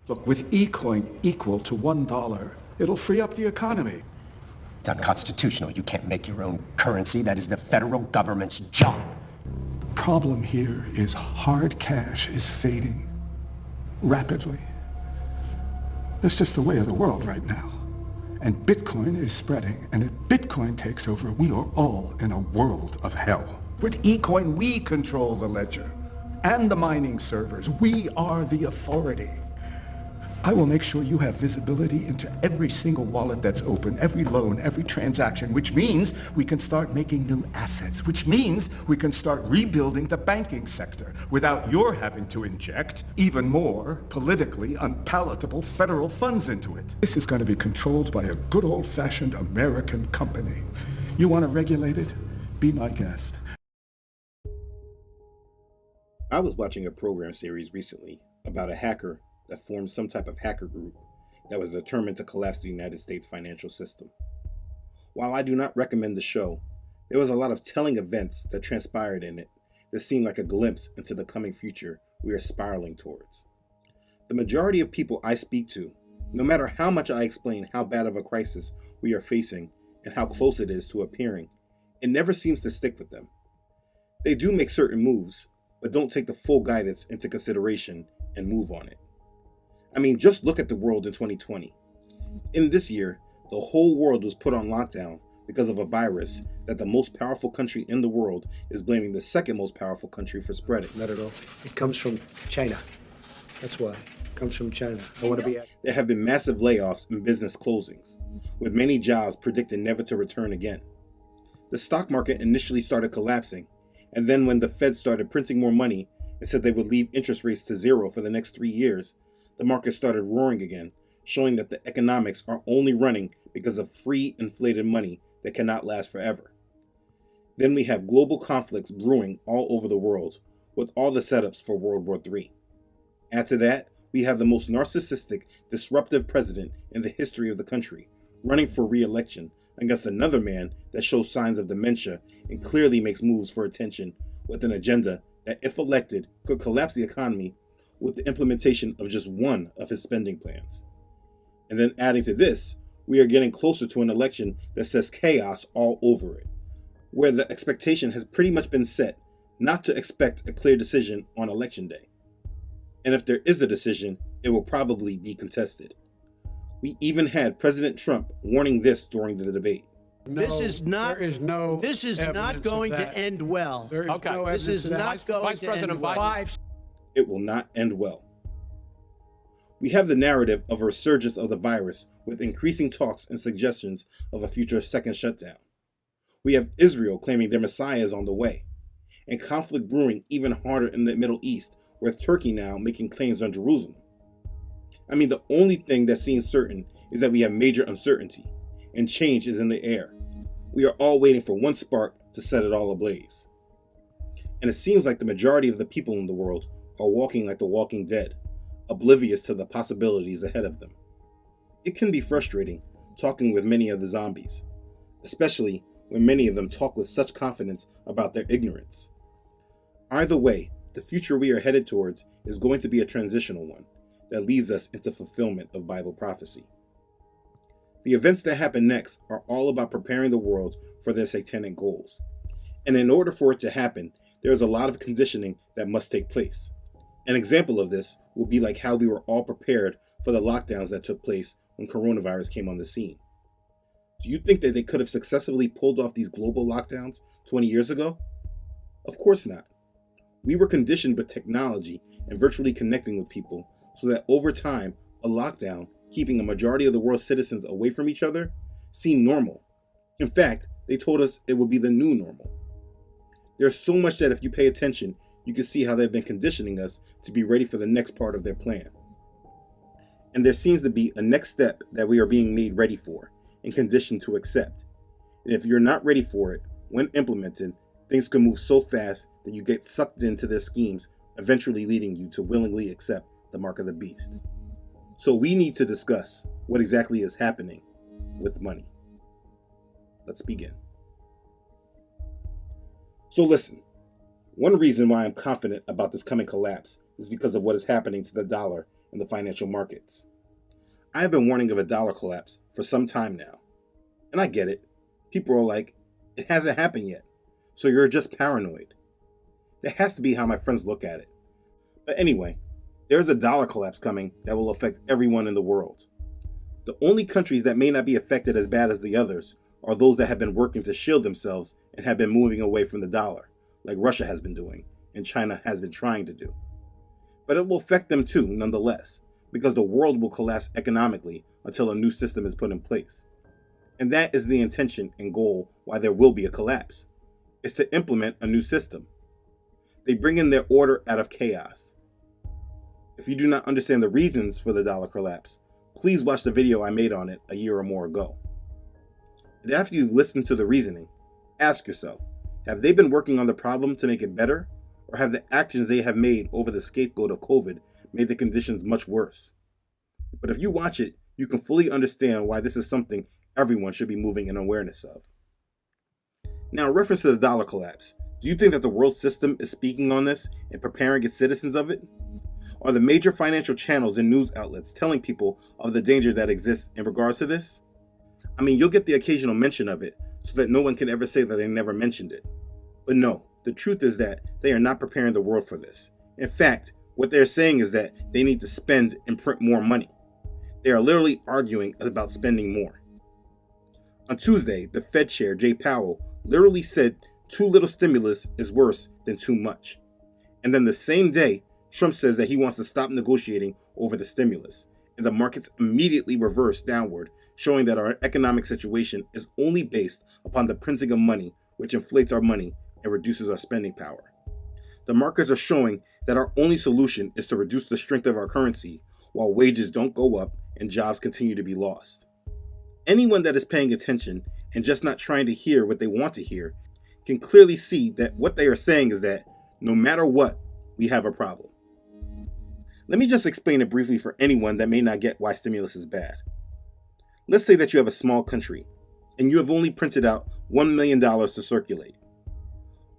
Look, with eCoin equal to $1, it'll free up the economy. It's unconstitutional. You can't make your own currency. That is the federal government's job. The problem here is hard cash is fading rapidly. That's just the way of the world right now. And Bitcoin is spreading. And if Bitcoin takes over, we are all in a world of hell. With eCoin, we control the ledger and the mining servers. We are the authority. I will make sure you have visibility into every single wallet that's open, every loan, every transaction, which means we can start making new assets, which means we can start rebuilding the banking sector without your having to inject even more politically unpalatable federal funds into it. This is going to be controlled by a good old-fashioned American company. You want to regulate it? Be my guest. I was watching a program series recently about a hacker that formed some type of hacker group that was determined to collapse the United States financial system. While I do not recommend the show, there was a lot of telling events that transpired in it that seemed like a glimpse into the coming future we are spiraling towards. The majority of people I speak to, no matter how much I explain how bad of a crisis we are facing and how close it is to appearing, it never seems to stick with them. They do make certain moves, but don't take the full guidance into consideration and move on it. I mean, just look at the world in 2020. In this year, the whole world was put on lockdown because of a virus that the most powerful country in the world is blaming the second most powerful country for spreading. Not at all. It comes from China. That's why. It comes from China. I want to be... There have been massive layoffs and business closings, with many jobs predicted never to return again. The stock market initially started collapsing, and then when the Fed started printing more money and said they would leave interest rates to zero for the next 3 years, the market started roaring again, showing that the economics are only running because of free inflated money that cannot last forever. Then we have global conflicts brewing all over the world, with all the setups for World War III. Add to that, we have the most narcissistic, disruptive president in the history of the country, running for re-election against another man that shows signs of dementia and clearly makes moves for attention with an agenda that, if elected, could collapse the economy with the implementation of just one of his spending plans. And then adding to this, we are getting closer to an election that says chaos all over it, where the expectation has pretty much been set not to expect a clear decision on election day. And if there is a decision, it will probably be contested. We even had President Trump warning this during the debate. This is not going to end well. This is not going to end well. It will not end well. We have the narrative of a resurgence of the virus with increasing talks and suggestions of a future second shutdown. We have Israel claiming their Messiah is on the way, and conflict brewing even harder in the Middle East, with Turkey now making claims on Jerusalem. I mean, the only thing that seems certain is that we have major uncertainty, and change is in the air. We are all waiting for one spark to set it all ablaze. And it seems like the majority of the people in the world are walking like the walking dead, oblivious to the possibilities ahead of them. It can be frustrating talking with many of the zombies, especially when many of them talk with such confidence about their ignorance. Either way, the future we are headed towards is going to be a transitional one that leads us into fulfillment of Bible prophecy. The events that happen next are all about preparing the world for their satanic goals. And in order for it to happen, there is a lot of conditioning that must take place. An example of this will be like how we were all prepared for the lockdowns that took place when coronavirus came on the scene. Do you think that they could have successfully pulled off these global lockdowns 20 years ago? Of course not. We were conditioned with technology and virtually connecting with people so that over time, a lockdown, keeping a majority of the world's citizens away from each other, seemed normal. In fact, they told us it would be the new normal. There's so much that if you pay attention, you can see how they've been conditioning us to be ready for the next part of their plan. And there seems to be a next step that we are being made ready for and conditioned to accept. And if you're not ready for it, when implemented, things can move so fast that you get sucked into their schemes, eventually leading you to willingly accept the mark of the beast. So we need to discuss what exactly is happening with money. Let's begin. So listen, one reason why I'm confident about this coming collapse is because of what is happening to the dollar in the financial markets. I have been warning of a dollar collapse for some time now. And I get it. People are like, it hasn't happened yet, so you're just paranoid. That has to be how my friends look at it. But anyway, there's a dollar collapse coming that will affect everyone in the world. The only countries that may not be affected as bad as the others are those that have been working to shield themselves and have been moving away from the dollar, like Russia has been doing and China has been trying to do. But it will affect them too, nonetheless, because the world will collapse economically until a new system is put in place. And that is the intention and goal why there will be a collapse. It's to implement a new system. They bring in their order out of chaos. If you do not understand the reasons for the dollar collapse, please watch the video I made on it a year or more ago. And after you've listened to the reasoning, ask yourself, have they been working on the problem to make it better? Or have the actions they have made over the scapegoat of COVID made the conditions much worse? But if you watch it, you can fully understand why this is something everyone should be moving in awareness of. Now, in reference to the dollar collapse, do you think that the world system is speaking on this and preparing its citizens of it? Are the major financial channels and news outlets telling people of the danger that exists in regards to this? I mean, you'll get the occasional mention of it so that no one can ever say that they never mentioned it. But no, the truth is that they are not preparing the world for this. In fact, what they're saying is that they need to spend and print more money. They are literally arguing about spending more. On Tuesday, the Fed chair, Jay Powell, literally said too little stimulus is worse than too much. And then the same day, Trump says that he wants to stop negotiating over the stimulus. And the markets immediately reverse downward, showing that our economic situation is only based upon the printing of money, which inflates our money and reduces our spending power. The markets are showing that our only solution is to reduce the strength of our currency while wages don't go up and jobs continue to be lost. Anyone that is paying attention and just not trying to hear what they want to hear can clearly see that what they are saying is that no matter what, we have a problem. Let me just explain it briefly for anyone that may not get why stimulus is bad. Let's say that you have a small country and you have only printed out $1 million to circulate.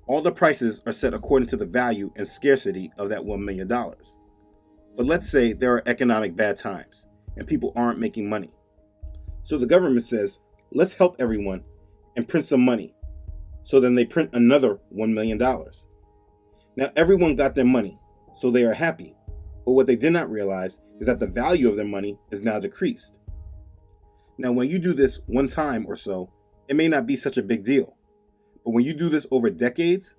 All the prices are set according to the value and scarcity of that $1 million. But let's say there are economic bad times and people aren't making money. So the government says, let's help everyone and print some money. So then they print another $1 million. Now everyone got their money, so they are happy. But what they did not realize is that the value of their money is now decreased. Now when you do this one time or so, it may not be such a big deal. But when you do this over decades,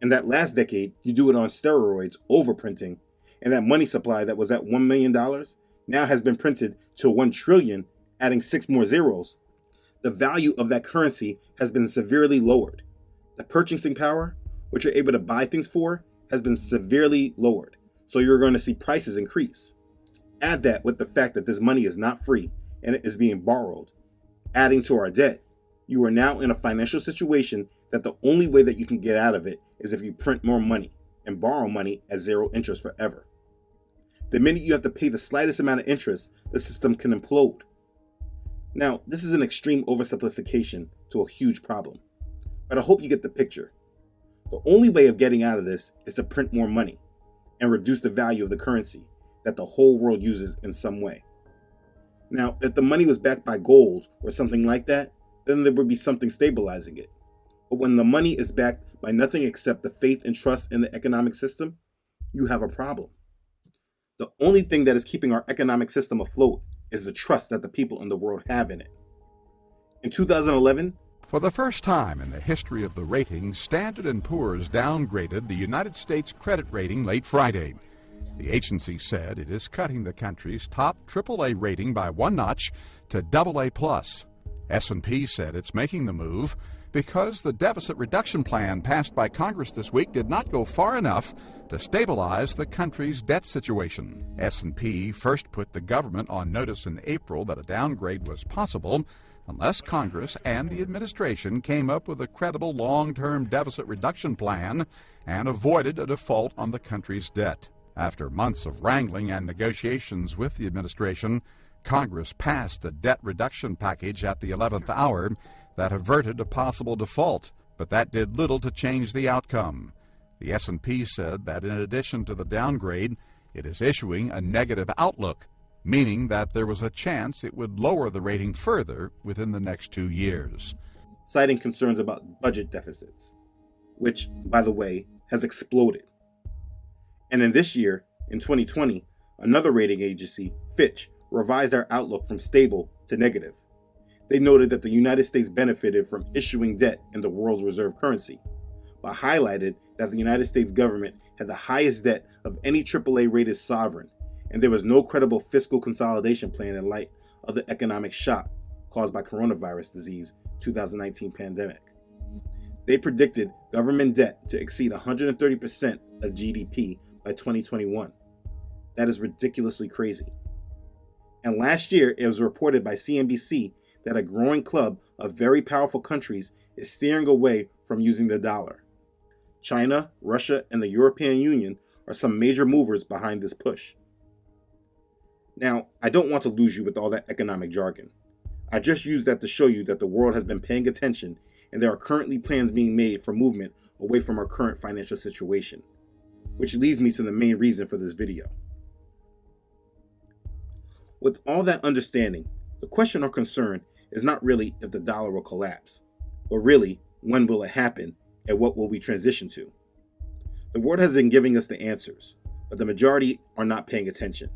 in that last decade, you do it on steroids, overprinting, and that money supply that was at $1 million now has been printed to 1 trillion, adding 6 more zeros. The value of that currency has been severely lowered. The purchasing power, which you're able to buy things for, has been severely lowered. So you're going to see prices increase. Add that with the fact that this money is not free and it is being borrowed, adding to our debt. You are now in a financial situation that the only way that you can get out of it is if you print more money and borrow money at 0 interest forever. The minute you have to pay the slightest amount of interest, the system can implode. Now, this is an extreme oversimplification to a huge problem, but I hope you get the picture. The only way of getting out of this is to print more money and reduce the value of the currency that the whole world uses in some way. Now, if the money was backed by gold or something like that, then there would be something stabilizing it. But when the money is backed by nothing except the faith and trust in the economic system, you have a problem. The only thing that is keeping our economic system afloat is the trust that the people in the world have in it. In 2011, for the first time in the history of the ratings, Standard & Poor's downgraded the United States credit rating late Friday. The agency said it is cutting the country's top AAA rating by 1 notch to AA+. S&P said it's making the move because the deficit reduction plan passed by Congress this week did not go far enough to stabilize the country's debt situation. S&P first put the government on notice in April that a downgrade was possible unless Congress and the administration came up with a credible long-term deficit reduction plan and avoided a default on the country's debt. After months of wrangling and negotiations with the administration, Congress passed a debt reduction package at the 11th hour that averted a possible default, but that did little to change the outcome. The S&P said that in addition to the downgrade, It is issuing a negative outlook, meaning that there was a chance it would lower the rating further within the next 2 years. Citing concerns about budget deficits, which, by the way, has exploded. And in this year, in 2020, another rating agency, Fitch, revised our outlook from stable to negative. They noted that the United States benefited from issuing debt in the world's reserve currency, but highlighted that the United States government had the highest debt of any AAA-rated sovereign, and there was no credible fiscal consolidation plan in light of the economic shock caused by coronavirus disease 2019 pandemic. They predicted government debt to exceed 130% of GDP by 2021. That is ridiculously crazy. And last year, it was reported by CNBC that a growing club of very powerful countries is steering away from using the dollar. China, Russia, and the European Union are some major movers behind this push. Now, I don't want to lose you with all that economic jargon. I just use that to show you that the world has been paying attention and there are currently plans being made for movement away from our current financial situation, which leads me to the main reason for this video. With all that understanding, the question or concern is not really if the dollar will collapse, but really when will it happen and what will we transition to? The world has been giving us the answers, but the majority are not paying attention.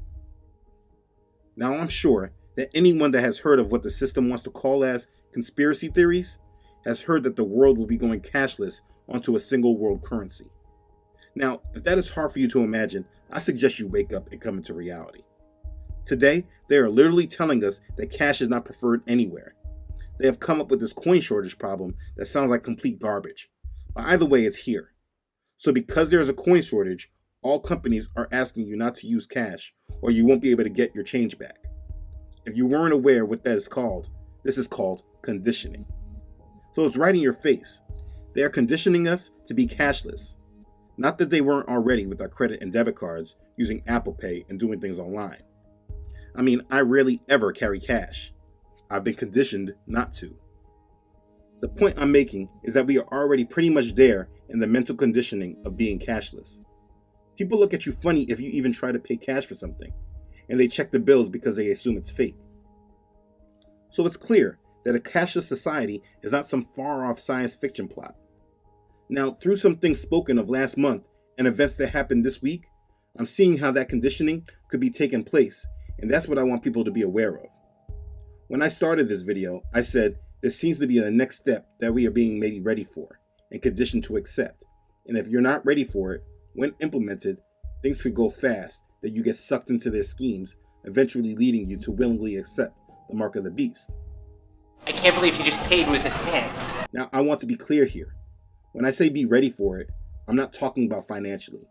Now I'm sure that anyone that has heard of what the system wants to call as conspiracy theories has heard that the world will be going cashless onto a single world currency. Now, if that is hard for you to imagine, I suggest you wake up and come into reality. Today, they are literally telling us that cash is not preferred anywhere. They have come up with this coin shortage problem that sounds like complete garbage. But either way, it's here. So because there is a coin shortage, all companies are asking you not to use cash or you won't be able to get your change back. If you weren't aware what that is called, this is called conditioning. So it's right in your face. They are conditioning us to be cashless. Not that they weren't already with our credit and debit cards using Apple Pay and doing things online. I mean, I rarely ever carry cash. I've been conditioned not to. The point I'm making is that we are already pretty much there in the mental conditioning of being cashless. People look at you funny if you even try to pay cash for something, and they check the bills because they assume it's fake. So it's clear that a cashless society is not some far-off science fiction plot. Now, through some things spoken of last month and events that happened this week, I'm seeing how that conditioning could be taking place, and that's what I want people to be aware of. When I started this video, I said this seems to be the next step that we are being made ready for and conditioned to accept. And if you're not ready for it, when implemented, things could go fast that you get sucked into their schemes, eventually leading you to willingly accept the mark of the beast. I can't believe he just paid with his hand. Now, I want to be clear here. When I say be ready for it, I'm not talking about financially.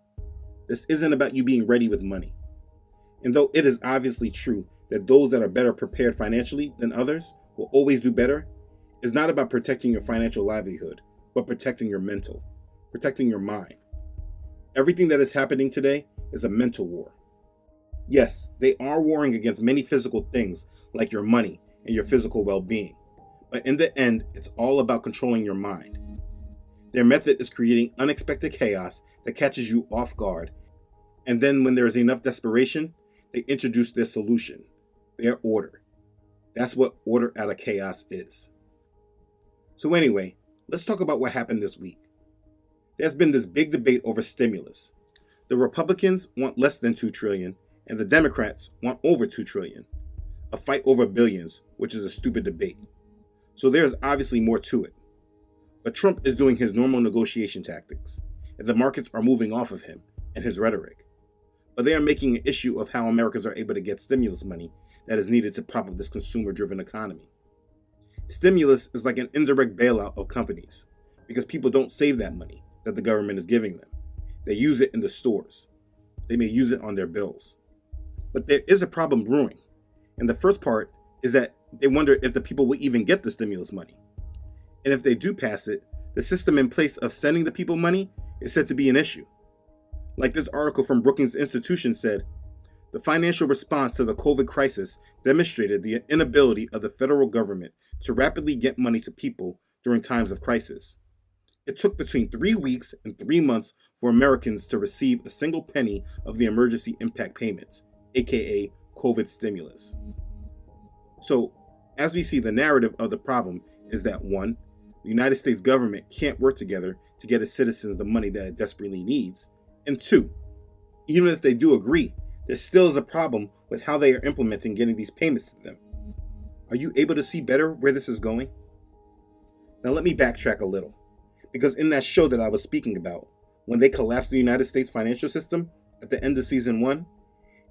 This isn't about you being ready with money. And though it is obviously true that those that are better prepared financially than others will always do better, it's not about protecting your financial livelihood, but protecting your mental, protecting your mind. Everything that is happening today is a mental war. Yes, they are warring against many physical things like your money and your physical well-being. But in the end, it's all about controlling your mind. Their method is creating unexpected chaos that catches you off guard. And then when there is enough desperation, they introduce their solution, their order. That's what order out of chaos is. So anyway, let's talk about what happened this week. There's been this big debate over stimulus. The Republicans want less than $2 trillion, and the Democrats want over $2 trillion. A fight over billions, which is a stupid debate. So there's obviously more to it. But Trump is doing his normal negotiation tactics, and the markets are moving off of him and his rhetoric. But they are making an issue of how Americans are able to get stimulus money that is needed to prop up this consumer-driven economy. Stimulus is like an indirect bailout of companies, because people don't save that money that the government is giving them. They use it in the stores. They may use it on their bills. But there is a problem brewing. And the first part is that they wonder if the people will even get the stimulus money. And if they do pass it, the system in place of sending the people money is said to be an issue. Like this article from Brookings Institution said, the financial response to the COVID crisis demonstrated the inability of the federal government to rapidly get money to people during times of crisis. It took between 3 weeks and 3 months for Americans to receive a single penny of the emergency impact payments, aka COVID stimulus. So, as we see, the narrative of the problem is that 1, the United States government can't work together to get its citizens the money that it desperately needs, and 2, even if they do agree, there still is a problem with how they are implementing getting these payments to them. Are you able to see better where this is going? Now let me backtrack a little, because in that show that I was speaking about, when they collapsed the United States financial system at the end of season 1,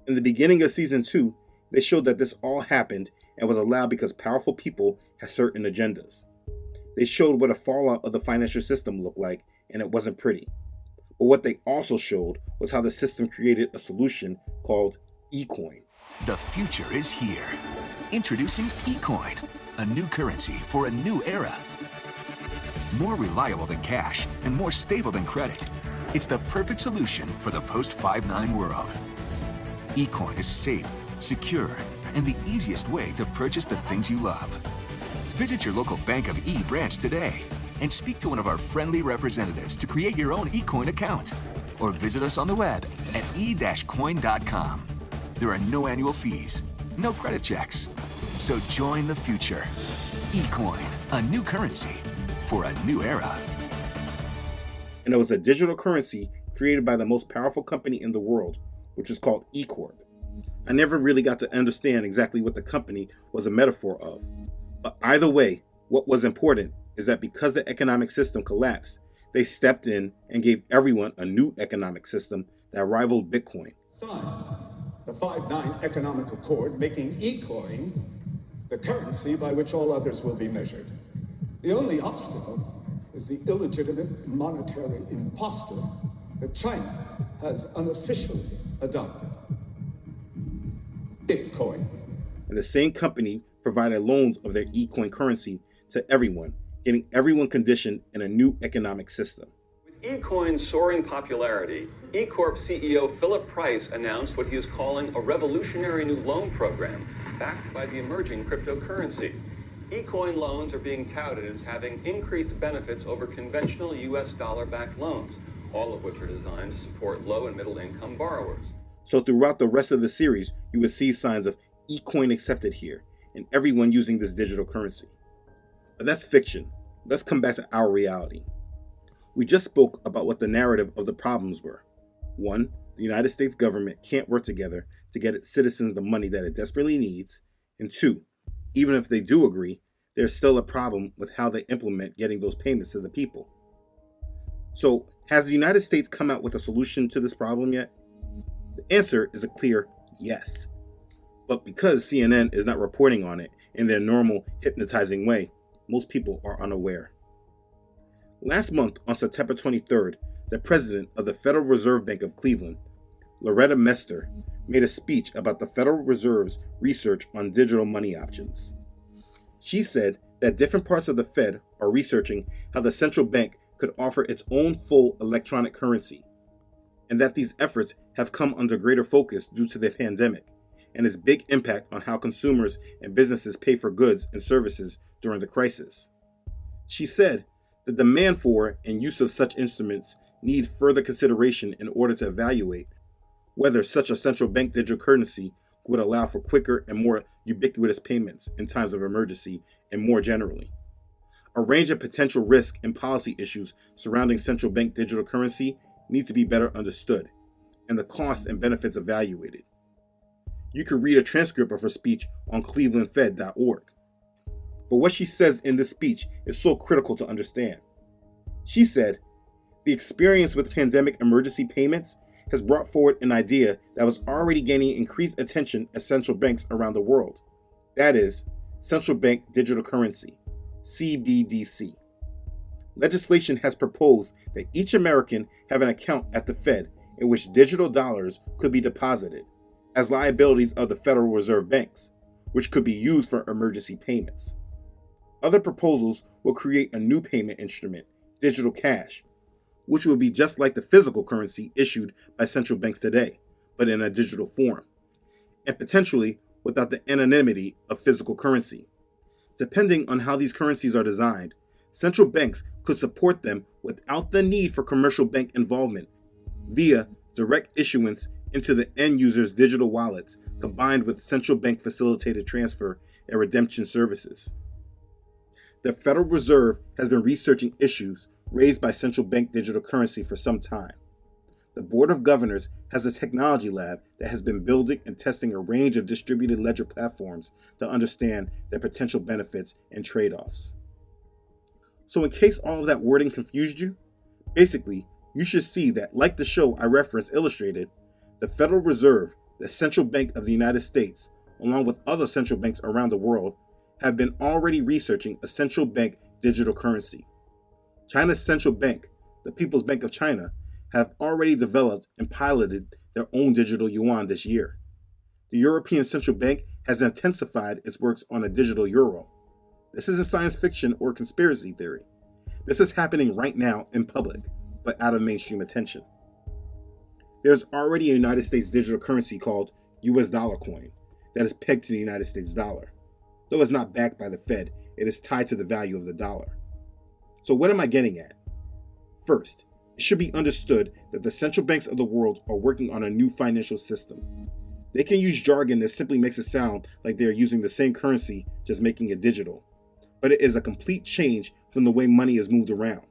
in the beginning of season 2, they showed that this all happened and was allowed because powerful people had certain agendas. They showed what a fallout of the financial system looked like, and it wasn't pretty. But what they also showed was how the system created a solution called eCoin. The future is here. Introducing eCoin, a new currency for a new era. More reliable than cash and more stable than credit. It's the perfect solution for the post-5/9 world. eCoin is safe, secure, and the easiest way to purchase the things you love. Visit your local Bank of E branch today and speak to one of our friendly representatives to create your own eCoin account. Or visit us on the web at e-coin.com. There are no annual fees, no credit checks. So join the future. eCoin, a new currency for a new era. And it was a digital currency created by the most powerful company in the world, which is called eCorp. I never really got to understand exactly what the company was a metaphor of. But either way, what was important is that because the economic system collapsed, they stepped in and gave everyone a new economic system that rivaled Bitcoin. Signed the 5/9 Economic Accord, making eCoin the currency by which all others will be measured. The only obstacle is the illegitimate monetary imposture that China has unofficially adopted. Bitcoin. And the same company provided loans of their eCoin currency to everyone, getting everyone conditioned in a new economic system. With eCoin's soaring popularity, eCorp CEO Philip Price announced what he is calling a revolutionary new loan program backed by the emerging cryptocurrency. eCoin loans are being touted as having increased benefits over conventional U.S. dollar-backed loans, all of which are designed to support low and middle-income borrowers. So throughout the rest of the series, you would see signs of eCoin accepted here, and everyone using this digital currency. But that's fiction. Let's come back to our reality. We just spoke about what the narrative of the problems were. 1, the United States government can't work together to get its citizens the money that it desperately needs. And 2, even if they do agree, there's still a problem with how they implement getting those payments to the people. So, has the United States come out with a solution to this problem yet? The answer is a clear yes. But because CNN is not reporting on it in their normal hypnotizing way, most people are unaware. Last month, on September 23rd, the president of the Federal Reserve Bank of Cleveland, Loretta Mester, made a speech about the Federal Reserve's research on digital money options. She said that different parts of the Fed are researching how the central bank could offer its own full electronic currency, and that these efforts have come under greater focus due to the pandemic and its big impact on how consumers and businesses pay for goods and services during the crisis. She said the demand for and use of such instruments need further consideration in order to evaluate whether such a central bank digital currency would allow for quicker and more ubiquitous payments in times of emergency and more generally. A range of potential risk and policy issues surrounding central bank digital currency need to be better understood, and the costs and benefits evaluated. You can read a transcript of her speech on clevelandfed.org. But what she says in this speech is so critical to understand. She said, the experience with pandemic emergency payments has brought forward an idea that was already gaining increased attention at central banks around the world. That is, central bank digital currency, CBDC. Legislation has proposed that each American have an account at the Fed in which digital dollars could be deposited as liabilities of the Federal Reserve banks, which could be used for emergency payments. Other proposals will create a new payment instrument, digital cash, which will be just like the physical currency issued by central banks today, but in a digital form, and potentially without the anonymity of physical currency. Depending on how these currencies are designed, central banks could support them without the need for commercial bank involvement via direct issuance into the end user's digital wallets, combined with central bank facilitated transfer and redemption services. The Federal Reserve has been researching issues raised by central bank digital currency for some time. The Board of Governors has a technology lab that has been building and testing a range of distributed ledger platforms to understand their potential benefits and trade-offs. So in case all of that wording confused you, basically, you should see that, like the show I referenced illustrated, the Federal Reserve, the central bank of the United States, along with other central banks around the world, have been already researching a central bank digital currency. China's central bank, the People's Bank of China, have already developed and piloted their own digital yuan this year. The European Central Bank has intensified its works on a digital euro. This isn't science fiction or conspiracy theory. This is happening right now in public, but out of mainstream attention. There's already a United States digital currency called US dollar coin that is pegged to the United States dollar. Though it's not backed by the Fed, it is tied to the value of the dollar. So what am I getting at? First, it should be understood that the central banks of the world are working on a new financial system. They can use jargon that simply makes it sound like they are using the same currency, just making it digital. But it is a complete change from the way money is moved around.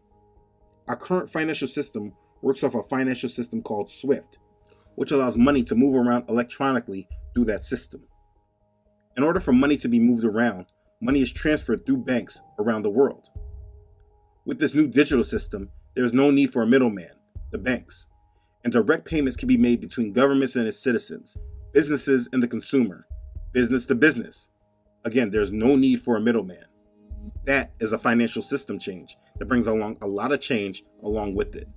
Our current financial system works off a financial system called SWIFT, which allows money to move around electronically through that system. In order for money to be moved around, money is transferred through banks around the world. With this new digital system, there is no need for a middleman, the banks, and direct payments can be made between governments and its citizens, businesses and the consumer, business to business. Again, there's no need for a middleman. That is a financial system change that brings along a lot of change along with it.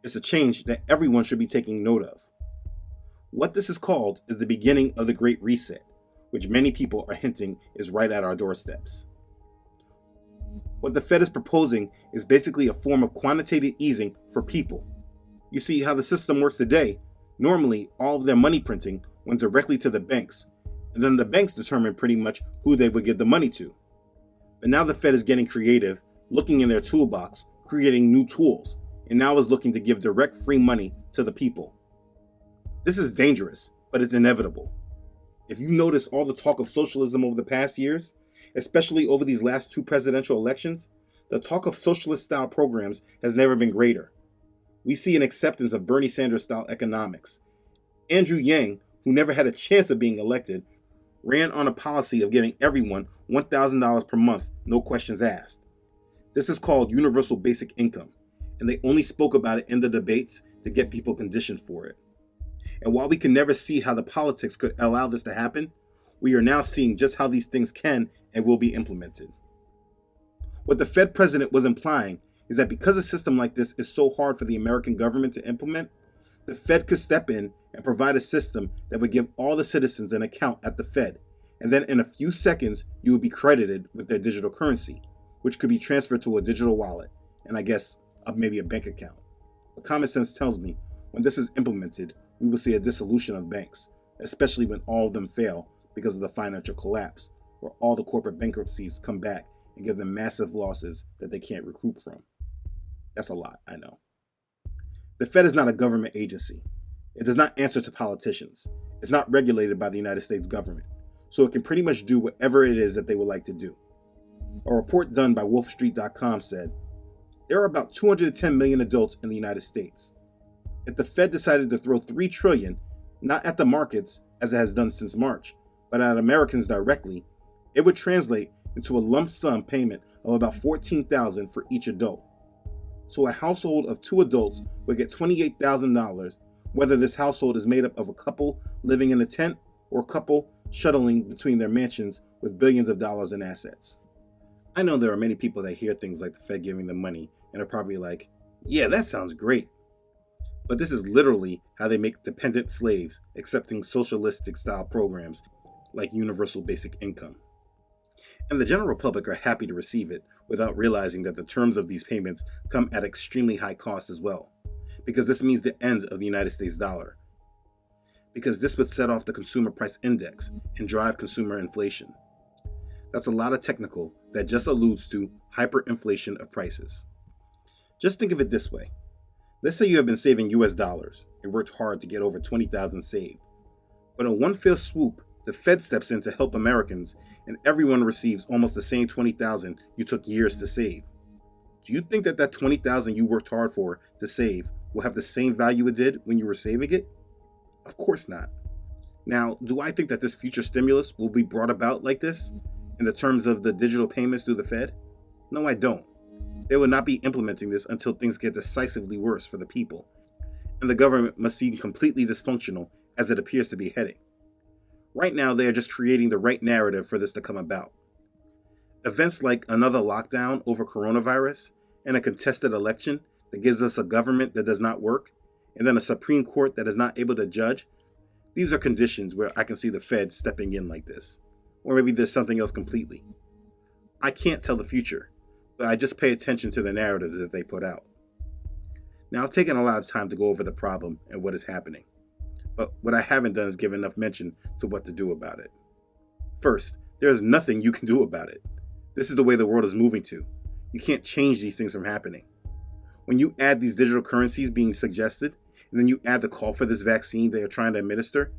It's a change that everyone should be taking note of. What this is called is the beginning of the Great Reset, which many people are hinting is right at our doorsteps. What the Fed is proposing is basically a form of quantitative easing for people. You see how the system works today. Normally, all of their money printing went directly to the banks, and then the banks determined pretty much who they would give the money to. But now the Fed is getting creative, looking in their toolbox, creating new tools, and now is looking to give direct free money to the people. This is dangerous, but it's inevitable. If you notice all the talk of socialism over the past years, especially over these last two presidential elections, the talk of socialist-style programs has never been greater. We see an acceptance of Bernie Sanders-style economics. Andrew Yang, who never had a chance of being elected, ran on a policy of giving everyone $1,000 per month, no questions asked. This is called universal basic income, and they only spoke about it in the debates to get people conditioned for it. And while we can never see how the politics could allow this to happen, we are now seeing just how these things can and will be implemented. What the Fed president was implying is that because a system like this is so hard for the American government to implement, the Fed could step in and provide a system that would give all the citizens an account at the Fed, and then in a few seconds you would be credited with their digital currency, which could be transferred to a digital wallet, and I guess maybe a bank account. But common sense tells me when this is implemented, we will see a dissolution of banks, especially when all of them fail because of the financial collapse, where all the corporate bankruptcies come back and give them massive losses that they can't recoup from. That's a lot, I know. The Fed is not a government agency. It does not answer to politicians. It's not regulated by the United States government, so it can pretty much do whatever it is that they would like to do. A report done by WolfStreet.com said, there are about 210 million adults in the United States. If the Fed decided to throw $3 trillion, not at the markets as it has done since March, but at Americans directly, it would translate into a lump sum payment of about $14,000 for each adult. So a household of 2 adults would get $28,000, whether this household is made up of a couple living in a tent or a couple shuttling between their mansions with billions of dollars in assets. I know there are many people that hear things like the Fed giving them money and are probably like, yeah, that sounds great. But this is literally how they make dependent slaves accepting socialistic style programs like universal basic income. And the general public are happy to receive it without realizing that the terms of these payments come at extremely high cost as well, because this means the end of the United States dollar. Because this would set off the consumer price index and drive consumer inflation. That's a lot of technical that just alludes to hyperinflation of prices. Just think of it this way. Let's say you have been saving US dollars and worked hard to get over 20,000 saved. But in one fell swoop, the Fed steps in to help Americans and everyone receives almost the same 20,000 you took years to save. Do you think that 20,000 you worked hard for to save will have the same value it did when you were saving it? Of course not. Now, do I think that this future stimulus will be brought about like this in the terms of the digital payments through the Fed? No, I don't. They will not be implementing this until things get decisively worse for the people, and the government must seem completely dysfunctional as it appears to be heading. Right now, they are just creating the right narrative for this to come about. Events like another lockdown over coronavirus and a contested election that gives us a government that does not work, and then a Supreme Court that is not able to judge, these are conditions where I can see the Fed stepping in like this. Or maybe there's something else completely. I can't tell the future, but I just pay attention to the narratives that they put out. Now, I've taken a lot of time to go over the problem and what is happening, but what I haven't done is give enough mention to what to do about it. First, there is nothing you can do about it. This is the way the world is moving to. You can't change these things from happening. When you add these digital currencies being suggested, and then you add the call for this vaccine they are trying to administer,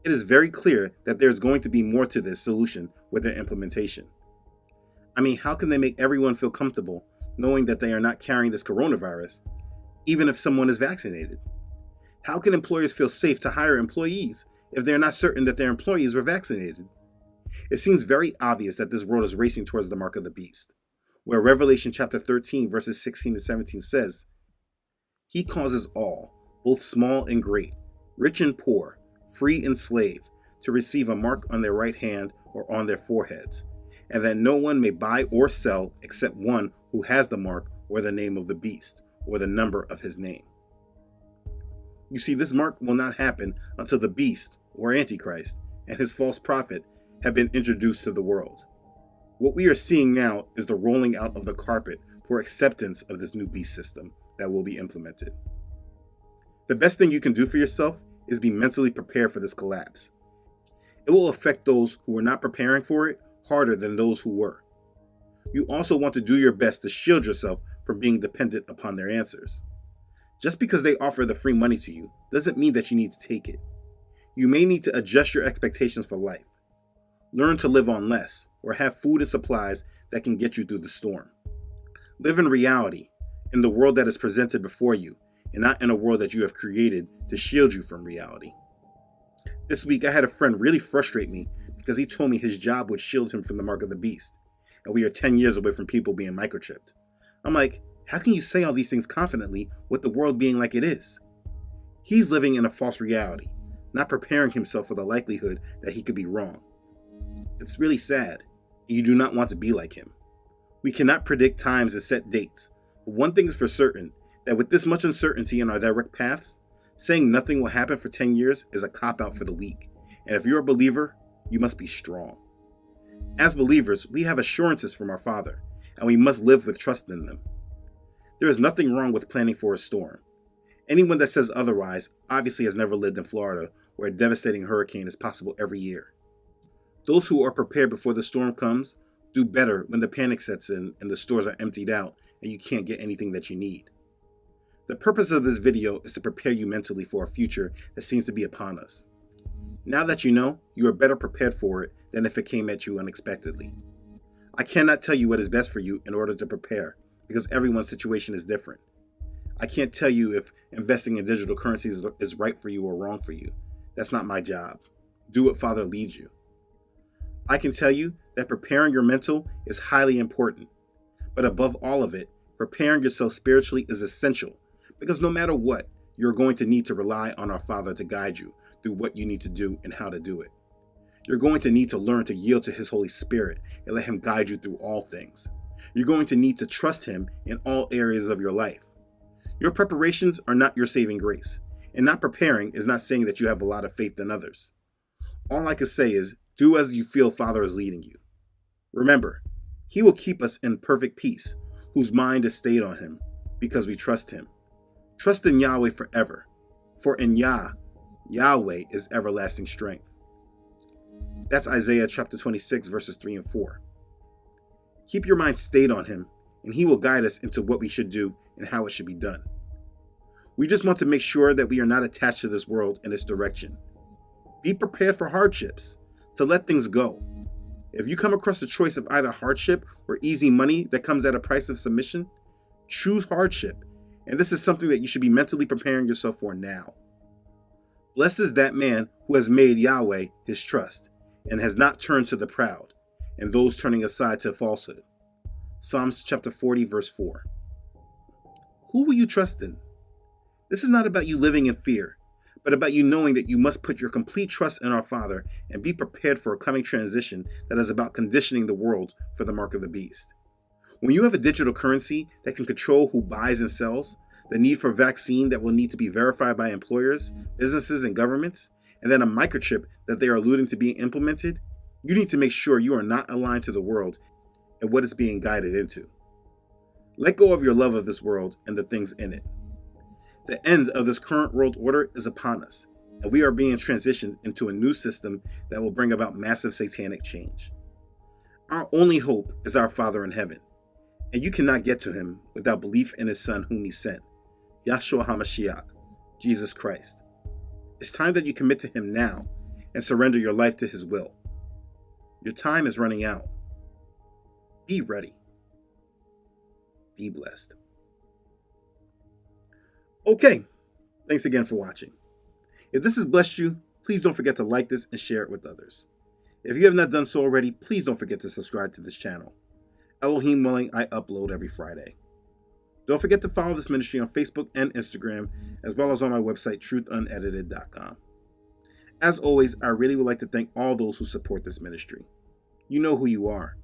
it is very clear that there's going to be more to this solution with their implementation. I mean, how can they make everyone feel comfortable knowing that they are not carrying this coronavirus, even if someone is vaccinated? How can employers feel safe to hire employees if they're not certain that their employees were vaccinated? It seems very obvious that this world is racing towards the mark of the beast, where Revelation chapter 13, verses 16 to 17 says, "He causes all, both small and great, rich and poor, free and slave, to receive a mark on their right hand or on their foreheads, and that no one may buy or sell except one who has the mark or the name of the beast, or the number of his name." You see, this mark will not happen until the beast, or Antichrist, and his false prophet have been introduced to the world. What we are seeing now is the rolling out of the carpet for acceptance of this new beast system that will be implemented. The best thing you can do for yourself is be mentally prepared for this collapse. It will affect those who are not preparing for it harder than those who were. You also want to do your best to shield yourself from being dependent upon their answers. Just because they offer the free money to you doesn't mean that you need to take it. You may need to adjust your expectations for life. Learn to live on less, or have food and supplies that can get you through the storm. Live in reality, in the world that is presented before you, and not in a world that you have created to shield you from reality. This week, I had a friend really frustrate me because he told me his job would shield him from the mark of the beast, and we are 10 years away from people being microchipped. I'm like, how can you say all these things confidently with the world being like it is? He's living in a false reality, not preparing himself for the likelihood that he could be wrong. It's really sad, and you do not want to be like him. We cannot predict times and set dates, but one thing is for certain, that with this much uncertainty in our direct paths, saying nothing will happen for 10 years is a cop-out for the weak, and if you're a believer, you must be strong. As believers, we have assurances from our Father, and we must live with trust in them. There is nothing wrong with planning for a storm. Anyone that says otherwise obviously has never lived in Florida, where a devastating hurricane is possible every year. Those who are prepared before the storm comes do better when the panic sets in and the stores are emptied out and you can't get anything that you need. The purpose of this video is to prepare you mentally for a future that seems to be upon us. Now that you know, you are better prepared for it than if it came at you unexpectedly. I cannot tell you what is best for you in order to prepare, because everyone's situation is different. I can't tell you if investing in digital currencies is right for you or wrong for you. That's not my job. Do what Father leads you. I can tell you that preparing your mental is highly important, but above all of it, preparing yourself spiritually is essential, because no matter what, you're going to need to rely on our Father to guide you through what you need to do and how to do it. You're going to need to learn to yield to His Holy Spirit and let Him guide you through all things. You're going to need to trust Him in all areas of your life. Your preparations are not your saving grace, and not preparing is not saying that you have a lot of faith in others. All I can say is, do as you feel Father is leading you. Remember, He will keep us in perfect peace, whose mind is stayed on Him, because we trust Him. Trust in Yahweh forever, for in Yahweh is everlasting strength. That's Isaiah chapter 26, verses 3 and 4. Keep your mind stayed on him, and he will guide us into what we should do and how it should be done. We just want to make sure that we are not attached to this world and its direction. Be prepared for hardships, to let things go. If you come across the choice of either hardship or easy money that comes at a price of submission, choose hardship, and this is something that you should be mentally preparing yourself for now. Blessed is that man who has made Yahweh his trust, and has not turned to the proud, and those turning aside to falsehood. Psalms chapter 40, verse 4. Who will you trust in? This is not about you living in fear, but about you knowing that you must put your complete trust in our Father and be prepared for a coming transition that is about conditioning the world for the mark of the beast. When you have a digital currency that can control who buys and sells, the need for vaccine that will need to be verified by employers, businesses, and governments, and then a microchip that they are alluding to being implemented, you need to make sure you are not aligned to the world and what it's being guided into. Let go of your love of this world and the things in it. The end of this current world order is upon us, and we are being transitioned into a new system that will bring about massive satanic change. Our only hope is our Father in heaven, and you cannot get to him without belief in his Son whom he sent, Yahshua HaMashiach, Jesus Christ. It's time that you commit to him now and surrender your life to his will. Your time is running out. Be ready. Be blessed. Okay, thanks again for watching. If this has blessed you, please don't forget to like this and share it with others. If you have not done so already, please don't forget to subscribe to this channel. Elohim willing, I upload every Friday. Don't forget to follow this ministry on Facebook and Instagram, as well as on my website, truthunedited.com. As always, I really would like to thank all those who support this ministry. You know who you are.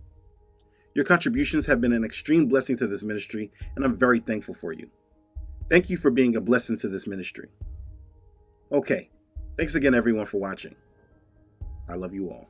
Your contributions have been an extreme blessing to this ministry, and I'm very thankful for you. Thank you for being a blessing to this ministry. Okay, thanks again everyone for watching. I love you all.